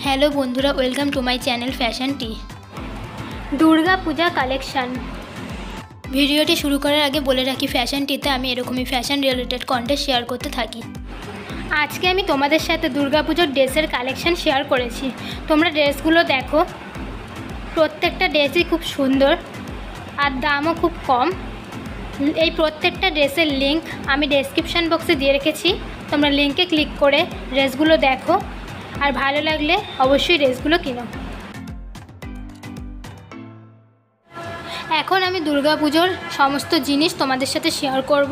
Hello বন্ধুরা, welcome to my channel fashion T. Durga Puja collection. ভিডিওটি শুরু করার আগে বলে রাখি, ফ্যাশন টিতে আমি এরকমই ফ্যাশন রিলেটেড কন্টেন্ট শেয়ার করতে থাকি। আজকে আমি তোমাদের সাথে দুর্গাপুজোর ড্রেসের কালেকশান শেয়ার করেছি। তোমরা ড্রেসগুলো দেখো, প্রত্যেকটা ড্রেসই খুব সুন্দর আর দামও খুব কম। এই প্রত্যেকটা ড্রেসের লিঙ্ক আমি ডেসক্রিপশান বক্সে দিয়ে রেখেছি, তোমরা লিঙ্কে ক্লিক করে ড্রেসগুলো দেখো আর ভালো লাগলে অবশ্যই ড্রেসগুলো কিনো। এখন আমি দুর্গাপুজোর সমস্ত জিনিস তোমাদের সাথে শেয়ার করব।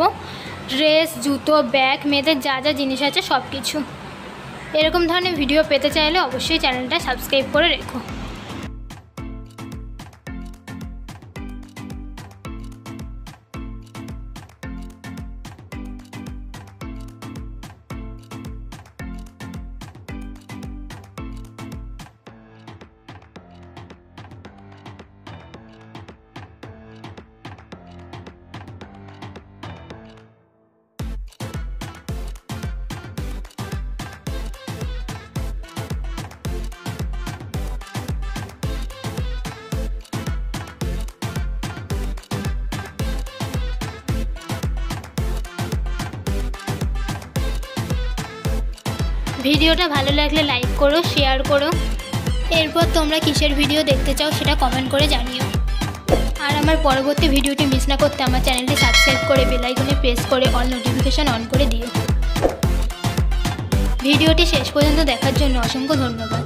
ড্রেস, জুতো, ব্যাগ, মেয়েদের যা যা জিনিস আছে সব কিছু। এরকম ধরনের ভিডিও পেতে চাইলে অবশ্যই চ্যানেলটা সাবস্ক্রাইব করে রেখো। ভিডিওটা ভালো লাগলে লাইক করো, শেয়ার করো। এরপর তোমরা কিসের ভিডিও দেখতে চাও সেটা কমেন্ট করে জানিও। আর আমার পরবর্তী ভিডিওটি মিস না করতে আমার চ্যানেলটি সাবস্ক্রাইব করে বেল আইকনে প্রেস করে অল নোটিফিকেশান অন করে দিও। ভিডিওটি শেষ পর্যন্ত দেখার জন্য অসংখ্য ধন্যবাদ।